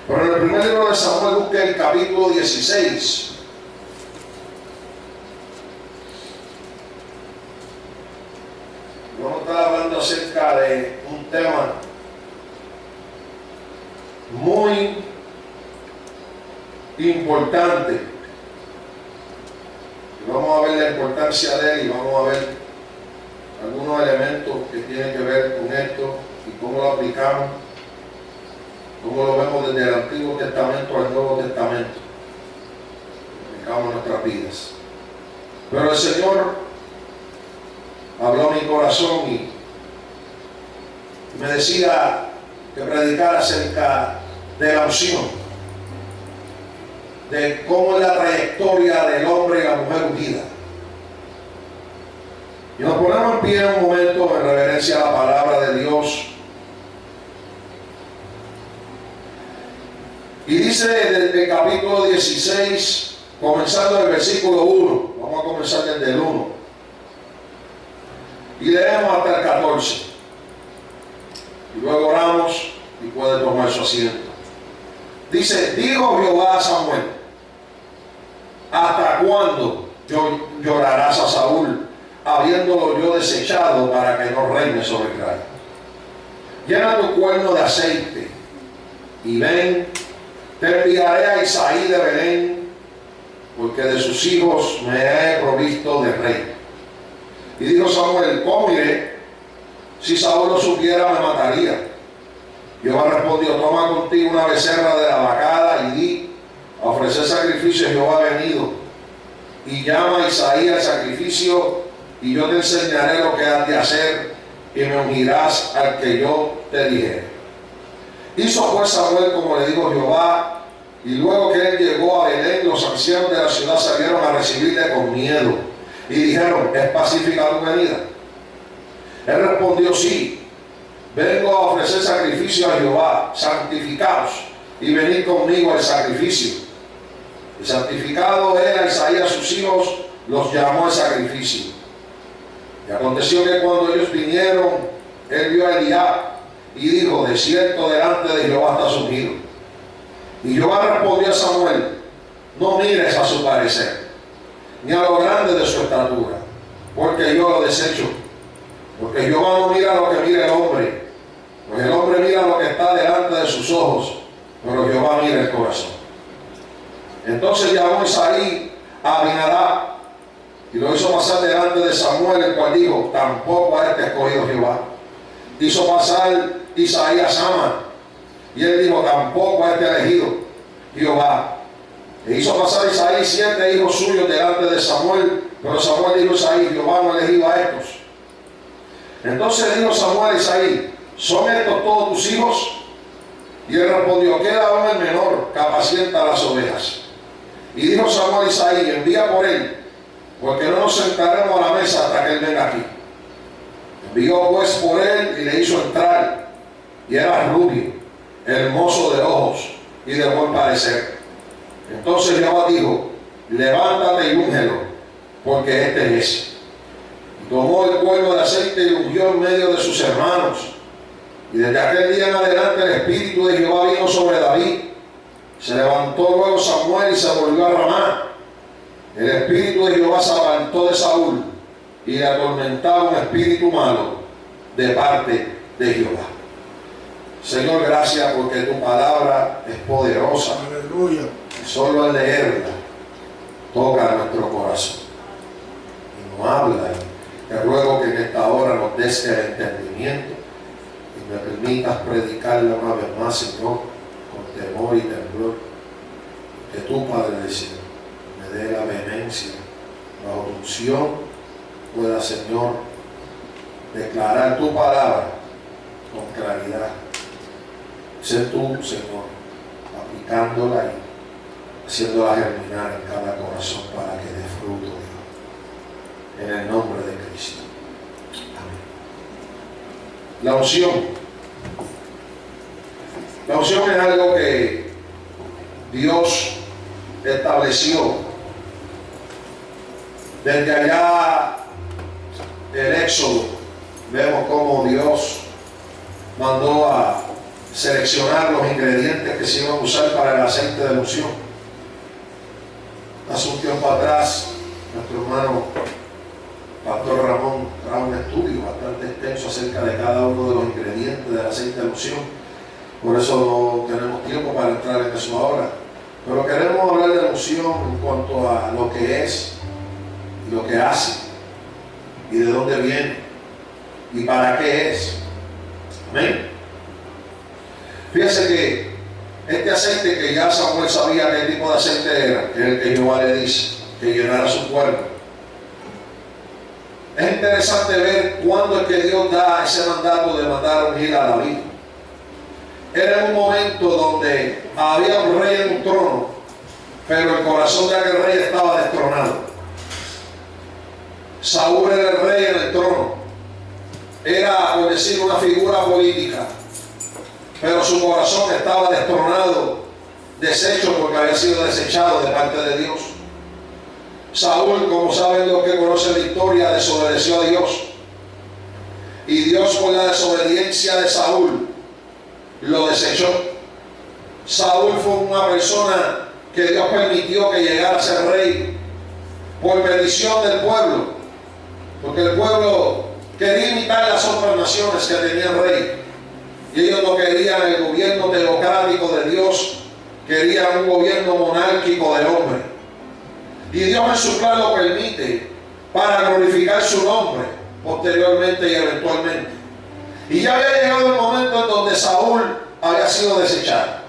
Pero en el primer libro de Samuel busque el capítulo 16. Vamos a estar hablando acerca de un tema muy importante. Y vamos a ver la importancia de él y vamos a ver algunos elementos que tienen que ver con esto y cómo lo aplicamos, cómo lo vemos desde el Antiguo Testamento al Nuevo Testamento. Aplicamos en nuestras vidas. Pero el Señor habló a mi corazón y me decía que predicara acerca de la unción, de cómo es la trayectoria del hombre y la mujer unida. Y nos ponemos en pie un momento en reverencia a la palabra de Dios. Y dice desde el capítulo 16, comenzando el versículo 1, vamos a comenzar desde el 1, y leemos hasta el 14. Y luego oramos y puede tomar su asiento. Dice: dijo Jehová a Samuel: ¿hasta cuándo llorarás a Saúl, habiéndolo yo desechado, para que no reine sobre Israel? Llena tu cuerno de aceite y ven, te enviaré a Isaí de Belén, porque de sus hijos me he provisto de rey. Y dijo Samuel: ¿cómo iré? Si Saúl lo supiera, me mataría. Jehová respondió: toma contigo una becerra de la vacada y di a ofrecer sacrificio. Jehová ha venido. Y llama a Isaí al sacrificio, y yo te enseñaré lo que has de hacer, y me ungirás al que yo te dijere. Hizo pues Samuel como le dijo Jehová, y luego que él llegó a Belén, los ancianos de la ciudad salieron a recibirle con miedo, y dijeron: ¿es pacífica tu venida? Él respondió: sí, vengo a ofrecer sacrificio a Jehová. Santificaos y venid conmigo al sacrificio. Y santificado él a Isaí, a sus hijos, los llamó al sacrificio. Y aconteció que cuando ellos vinieron, él vio a Eliab y dijo: de cierto delante de Jehová está subido. Y Jehová respondió a Samuel: no mires a su parecer, ni a lo grande de su estatura, porque yo lo desecho. Porque Jehová no mira lo que mira el hombre, pues el hombre mira lo que está delante de sus ojos, pero Jehová mira el corazón. Entonces llamó Isaí a Abinadab y lo hizo pasar delante de Samuel, el cual dijo: tampoco a este escogido Jehová. Hizo pasar Isaí a Sama, y él dijo: tampoco a este elegido Jehová. E hizo pasar Isaí 7 hijos suyos delante de Samuel, pero Samuel dijo a Isaí: Jehová no ha elegido a estos. Entonces dijo Samuel a Isaí: ¿son estos todos tus hijos? Y él respondió: queda aún el menor, que apacienta las ovejas. Y dijo Samuel a Isaí: envía por él, porque no nos sentaremos a la mesa hasta que él venga aquí. Envió pues por él y le hizo entrar, y era rubio, hermoso de ojos y de buen parecer. Entonces Jehová dijo: levántate y úngelo, porque este es. Y tomó el cuerno de aceite y ungió en medio de sus hermanos. Y desde aquel día en adelante el espíritu de Jehová vino sobre David. Se levantó luego Samuel y se volvió a Ramá. El espíritu de Jehová se apartó de Saúl, y le atormentaba un espíritu malo de parte de Jehová. Señor, gracias porque tu palabra es poderosa. Aleluya. Y solo al leerla toca nuestro corazón y nos habla. Y te ruego que en esta hora nos des el entendimiento y me permitas predicarla una vez más, Señor, con temor y temblor. Que tú, Padre del cielo, me dé la vehemencia, la unción, pueda, Señor, declarar tu palabra con claridad. Sé tú, Señor, aplicándola y haciéndola germinar en cada corazón para que dé fruto, Dios. En el nombre de Cristo. Amén. La unción. La unción es algo que Dios estableció desde allá del Éxodo. Vemos cómo Dios mandó a seleccionar los ingredientes que se iban a usar para el aceite de unción. Hace un tiempo atrás, nuestro hermano Pastor Ramón trajo un estudio bastante extenso acerca de cada uno de los ingredientes del aceite de unción. Por eso no tenemos tiempo para entrar en eso ahora. Pero queremos hablar de la unción en cuanto a lo que es, y lo que hace, y de dónde viene, y para qué es. Amén. Fíjense que este aceite, que ya Samuel sabía qué tipo de aceite era, que es el que Jehová le dice, que llenara su cuerpo. Es interesante ver cuándo es que Dios da ese mandato de mandar a ungir a David. Era en un momento donde había un rey en un trono, pero el corazón de aquel rey estaba destronado. Saúl era el rey en el trono. Era, por decir, una figura política, pero su corazón estaba destronado, deshecho, porque había sido desechado de parte de Dios. Saúl, como saben los que conocen la historia, desobedeció a Dios. Y Dios, por la desobediencia de Saúl, lo desechó. Saúl fue una persona que Dios permitió que llegara a ser rey por petición del pueblo, porque el pueblo quería imitar las otras naciones que tenían rey, y ellos no querían el gobierno teocrático de Dios, querían un gobierno monárquico del hombre. Y Dios en su plan lo permite para glorificar su nombre posteriormente y eventualmente. Y ya había llegado el momento en donde Saúl había sido desechado.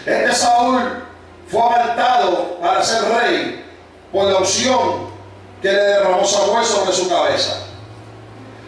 Este Saúl fue apartado para ser rey por la unción que le derramó Samuel sobre su cabeza.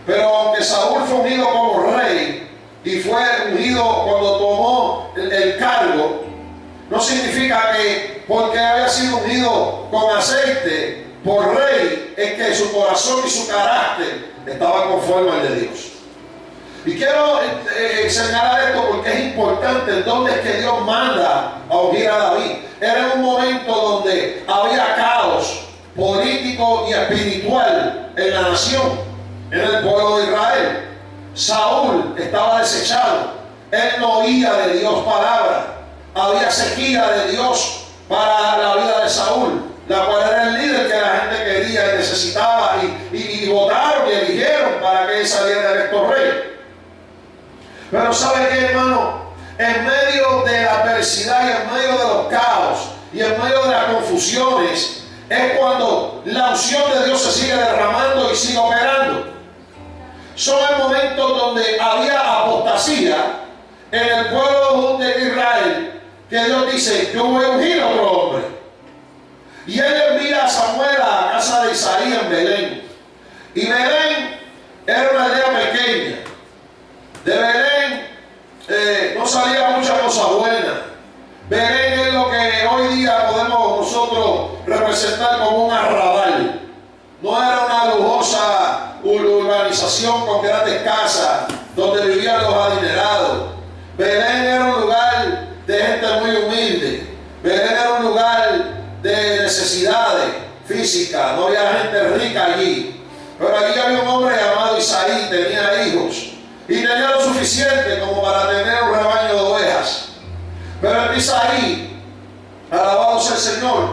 Pero aunque Saúl fue ungido como rey y fue ungido cuando tomó el cargo, no significa que porque había sido ungido con aceite por rey es que su corazón y su carácter estaban conforme al de Dios. Y quiero señalar esto porque es importante en dónde es que Dios manda a ungir a David. Era un momento donde había caos político y espiritual en la nación, en el pueblo de Israel. Saúl estaba desechado, él no oía de Dios palabra, había sequía de Dios para la vida de Saúl, la cual era el líder que la gente quería y necesitaba, y votaron y eligieron para que él saliera electo rey. Pero ¿sabe qué, hermano? En medio de la adversidad y en medio de los caos y en medio de las confusiones es cuando la unción de Dios se sigue derramando y sigue operando. Son momentos donde había apostasía en el pueblo de Israel, que Dios dice: yo voy a ungir a otro hombre. Y él envía a Samuel a la casa de Isaí en Belén. Y Belén era una aldea pequeña. De Belén no salía mucha cosa buena. Belén es lo que hoy día podemos nosotros representar como un arrabal. No era una lujosa urbanización con grandes casas donde vivían los adinerados. Belén era un lugar de gente muy humilde. Belén era un lugar de necesidades físicas. No había gente rica allí. Pero allí había un hombre llamado Isaí, tenía hijos. Y tenía lo suficiente como para tener un rebaño de ovejas. Pero el Isaí, alabado sea el Señor,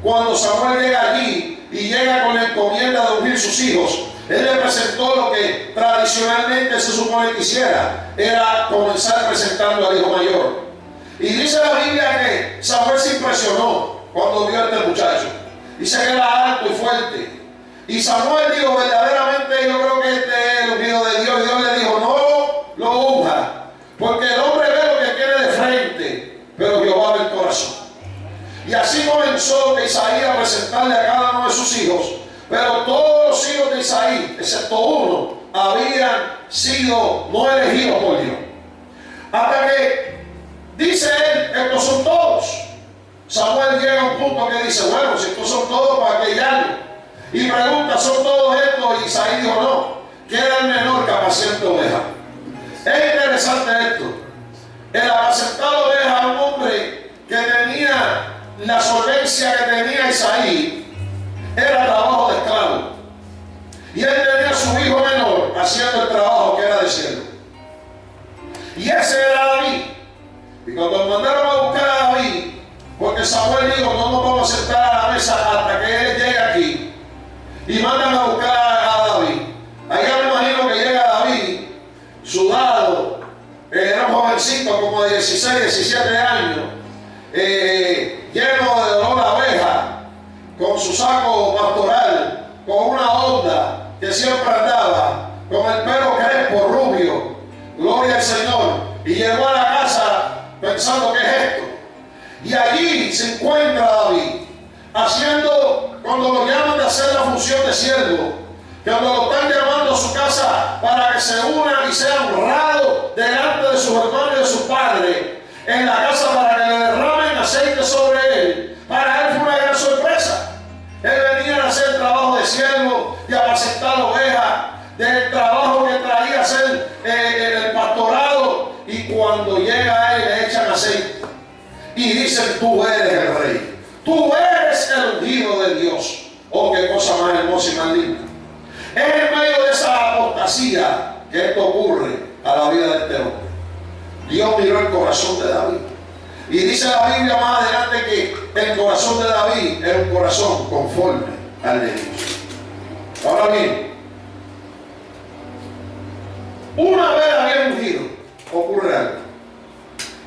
cuando Samuel llega allí y llega con la encomienda de ungir sus hijos, él le presentó lo que tradicionalmente se supone que hiciera, era comenzar presentando al hijo mayor. Y dice la Biblia que Samuel se impresionó cuando vio a este muchacho. Dice que era alto y fuerte. Y Samuel dijo: verdaderamente yo creo que este es el ungido de Dios. Y Dios le dijo: no lo unja, porque el hombre ve lo que tiene de frente, pero Jehová ve el corazón. Y así comenzó Isaí a presentarle a cada uno de sus hijos. Pero todos los hijos de Isaí, excepto uno, habían sido no elegidos por Dios. Hasta que dice él: estos son todos. Samuel llega a un punto que dice: bueno, si estos son todos, ¿para qué llamo? Y pregunta: ¿son todos estos? Y Isaí dijo: no, queda el menor que apacienta ovejas. Es interesante esto. El apacentar ovejas a un hombre que tenía la solvencia que tenía Isaí, era trabajo de esclavo. Y él tenía a su hijo menor haciendo el trabajo que era de siervo. Y ese era Y cuando mandaron a buscar a David, porque Samuel dijo, no nos vamos a sentar a la mesa hasta que él llegue aquí, y mandan a buscar a David. Allá me imagino que llega David, sudado, era un jovencito como de 16, 17 años, lleno de dolor a abeja, con su saco pastoral, con una onda que siempre andaba, con el pelo crespo, rubio, gloria al Señor, y llegó a la casa pensando, ¿qué es esto? Y allí se encuentra David, haciendo, cuando lo llaman de hacer la función de siervo, cuando lo están llamando a su casa para que se una y sea honrado delante de sus hermanos y de su padre, en la casa para que le derramen aceite sobre él. Para él fue una gran sorpresa. Él venía a hacer trabajo de siervo, de apacentar ovejas, del trabajo que traía a hacer el pastorado, y cuando llega a él le echan aceite y dicen, tú eres el rey, tú eres el ungido de Dios. Oh, qué cosa más hermosa y más linda. Es en medio de esa apostasía que esto ocurre a la vida de este hombre. Dios miró el corazón de David, y dice la Biblia más adelante que el corazón de David es un corazón conforme al de Dios. Ahora bien, una vez había ungido, ocurre algo.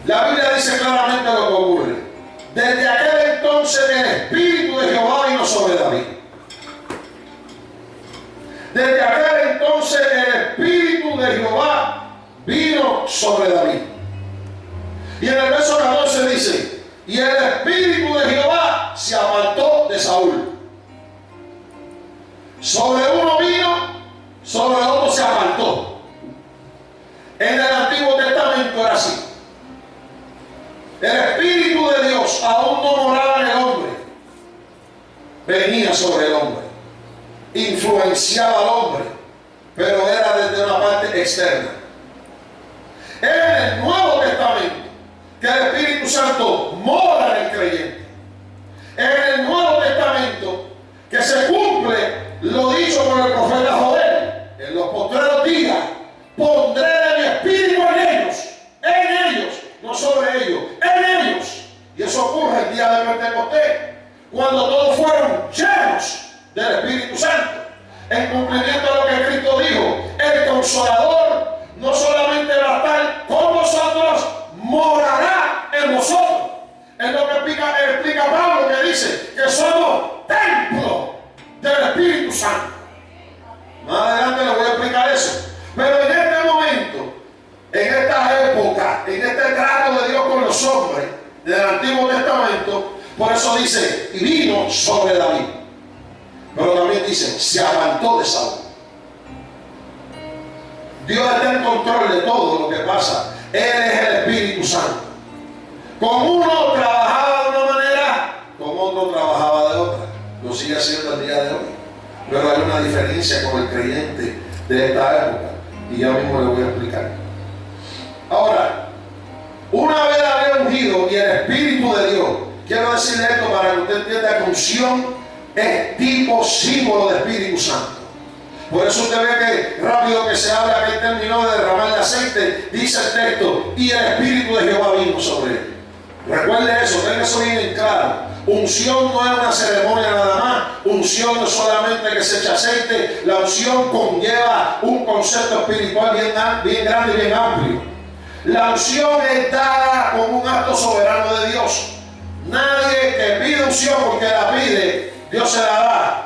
La Biblia dice claramente lo que ocurre. Desde aquel entonces el Espíritu de Jehová vino sobre David. Desde aquel entonces el Espíritu de Jehová vino sobre David. Y en el verso 14 dice, y el Espíritu de Jehová se apartó de Saúl. Sobre uno vino, sobre otro se apartó. En el Antiguo Testamento era así. El Espíritu de Dios aún no moraba en el hombre, venía sobre el hombre, influenciaba al hombre, pero era desde una parte externa. En el Nuevo Testamento que el Espíritu Santo mora en el creyente. En el Nuevo Testamento que se cumple lo dicho por el profeta Joel: en los postreros días pondré de mi espíritu en ellos, no sobre ellos, en ellos. Y eso ocurre el día de Pentecostés, cuando todos fueron llenos del Espíritu Santo, en cumplimiento de lo que Cristo dijo: el Consolador no solamente va a estar con vosotros, morará en vosotros. Es lo que explica Pablo, que dice que somos templo del Espíritu Santo. Más adelante les voy a explicar eso. Pero en este momento, en esta época, en este trato de Dios con los hombres del Antiguo Testamento, por eso dice, y vino sobre David. Pero también dice, se apartó de Saúl. Dios está en control de todo lo que pasa. Él es el Espíritu Santo. Con uno trabajaba de una manera, con otro trabajaba de otra. Lo sigue haciendo el día de hoy. Pero hay una diferencia con el creyente de esta época, y ya mismo le voy a explicar. Ahora, una vez había ungido y el Espíritu de Dios, quiero decirle esto para que usted entienda que unción es tipo, símbolo de Espíritu Santo. Por eso usted ve que rápido que se habla que él terminó de derramar el aceite, dice el texto, y el Espíritu de Jehová vino sobre él. Recuerde eso, tenga eso bien en claro. Unción no es una ceremonia nada más. Unción no es solamente que se eche aceite. La unción conlleva un concepto espiritual bien grande y bien amplio. La unción es dada como un acto soberano de Dios. Nadie que pide unción porque la pide, Dios se la da.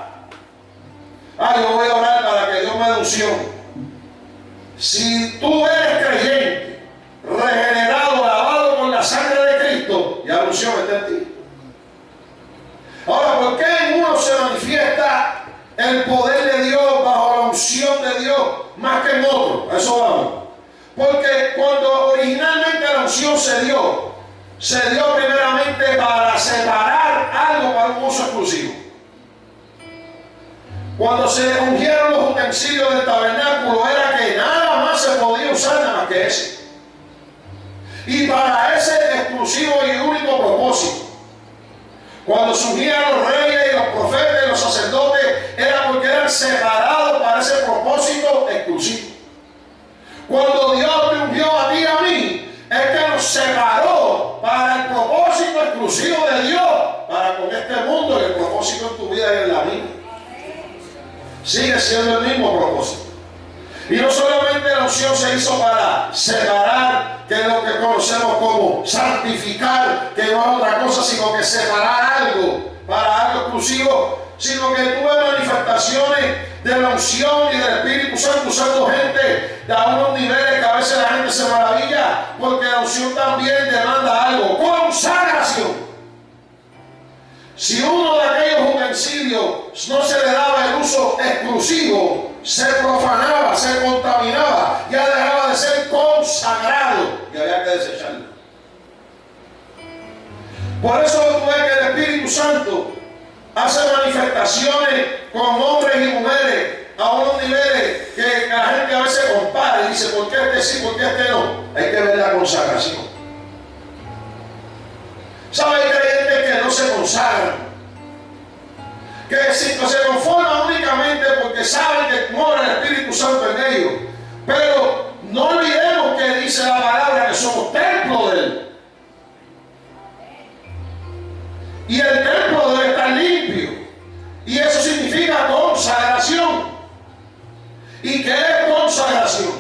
Yo voy a orar para que Dios me dé unción. Si tú eres creyente, regenerado, lavado con la sangre de Cristo, ya la unción está en ti. Ahora, ¿por qué en uno se manifiesta el poder de Dios bajo la unción de Dios más que en otro? A eso vamos. Porque cuando originalmente la unción se dio primeramente para separar algo para un uso exclusivo. Cuando se ungieron los utensilios del tabernáculo, era que nada más se podía usar nada más que ese. Y para ese exclusivo y único propósito. Cuando se ungían los reyes y los profetas y los sacerdotes, era porque eran separados para ese propósito exclusivo. Cuando Dios te ungió a ti y a mí, es que nos separó Sigue siendo el mismo propósito. Y no solamente la unción se hizo para separar, que es lo que conocemos como santificar, que no es otra cosa sino que separar algo para algo exclusivo, sino que tuve manifestaciones de la unción y del Espíritu Santo usando gente a unos niveles que a veces la gente se maravilla, porque la unción también demanda algo: consagración. Si uno de aquellos utensilios no se le daba el uso exclusivo, se profanaba, se contaminaba, ya dejaba de ser consagrado y había que desecharlo. Por eso tú ves que el Espíritu Santo hace manifestaciones con hombres y mujeres a unos niveles que la gente a veces compara y dice: ¿por qué este sí, por qué este no? Hay que ver la consagración. ¿Sabe? Hay creyentes que no se consagran, que se conforman únicamente porque saben que mora el Espíritu Santo en ellos. Pero no olvidemos que dice la palabra que somos templo de Él. Y el templo debe estar limpio. Y eso significa consagración. ¿Y qué es consagración?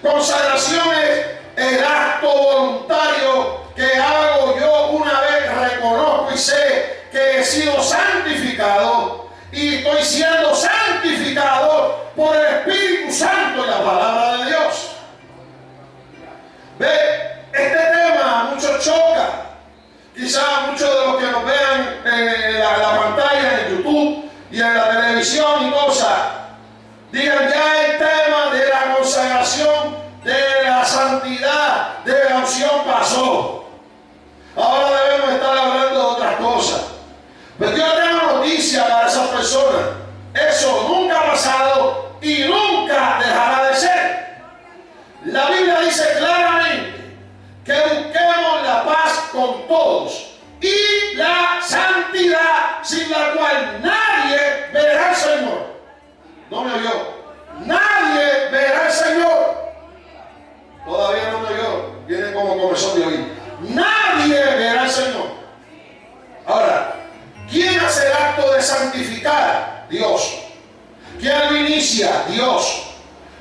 Consagración es el acto voluntario que hago yo una vez, reconozco y sé que he sido santificado y estoy siendo santificado por el Espíritu Santo y la palabra de Dios. Ve, este tema a muchos choca. Quizás muchos de los que nos vean en la pantalla, en YouTube y en la televisión y cosas, digan: ya el tema de la consagración, de la santidad, de la unción pasó. Ahora debemos estar hablando de otras cosas. Pero yo tengo noticia para esas personas: eso nunca ha pasado y nunca dejará de ser. La Biblia dice claramente que busquemos la paz con todos y la santidad, sin la cual nadie verá al Señor. ¿No me oyó? Nadie verá al Señor. Todavía no me oyó. Viene como comezón de oír. Nadie verá al Señor. Ahora, ¿quién hace el acto de santificar? Dios. ¿Quién lo inicia? Dios.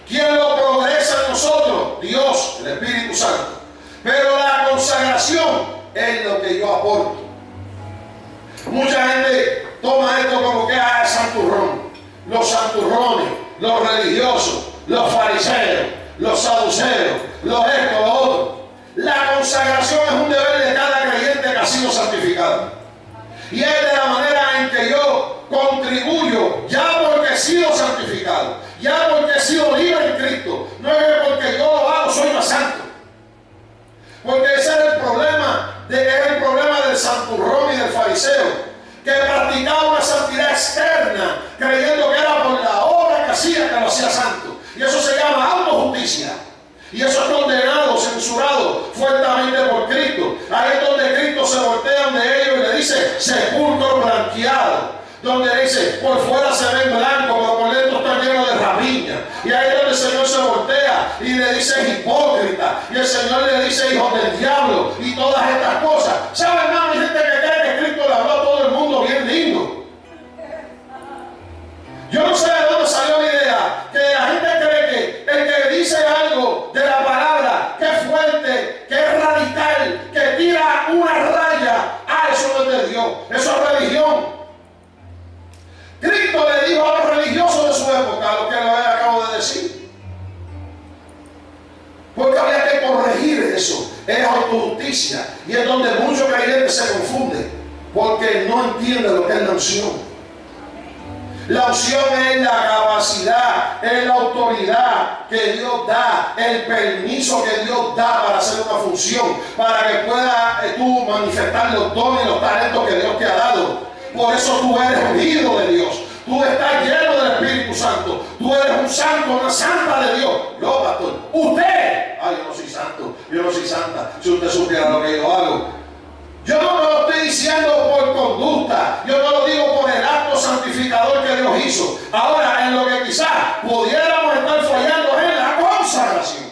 ¿Quién lo progresa en nosotros? Dios, el Espíritu Santo. Pero la consagración es lo que yo aporto. Mucha gente toma esto como que es santurrón. Los santurrones, los religiosos, los fariseos, los saduceos, los esto, los otros. La consagración es un deber de cada creyente que ha sido santificado. Y es de la manera en que yo contribuyo, ya porque he sido santificado, ya porque he sido libre en Cristo. No es porque yo lo hago, soy más santo. Porque ese era el problema, del santurrón y del fariseo, que practicaba una santidad externa, creyendo que era por la obra que hacía que lo hacía santo. Y eso se llama autojusticia. Y eso es condenado, censurado fuertemente por Cristo. Ahí es donde Cristo se voltea de ellos y le dice: sepulcro blanqueado. Donde dice: por fuera se ven blancos, pero por dentro están llenos de rapiña. Y ahí es donde el Señor se voltea y le dice: hipócrita. Y el Señor le dice: hijo del diablo. Y todas estas cosas. ¿Saben, hermano? Hay gente que cree que Cristo le habló a todo el mundo bien lindo. Yo no sé de dónde salió la idea que la gente cree que el que dice algo de la palabra, que es fuerte, que es radical, que tira una raya, eso no es de Dios, eso es religión. Cristo le dijo a los religiosos de su época lo que les acabo de decir. Porque había que corregir eso. Es autojusticia. Y es donde muchos creyentes se confunden, porque no entienden lo que es la unción. La unción es la capacidad, es la autoridad que Dios da, el permiso que Dios da para hacer una función, para que puedas tú manifestar los dones y los talentos que Dios te ha dado. Por eso tú eres ungido de Dios, tú estás lleno del Espíritu Santo, tú eres un santo, una santa de Dios. Yo, pastor, usted, yo no soy santo, yo no soy santa, si usted supiera lo que yo hago. Yo no me lo estoy diciendo por conducta, yo no lo digo por el acto santificador que Dios hizo. Ahora, en lo que quizás pudiéramos estar fallando es en la consagración.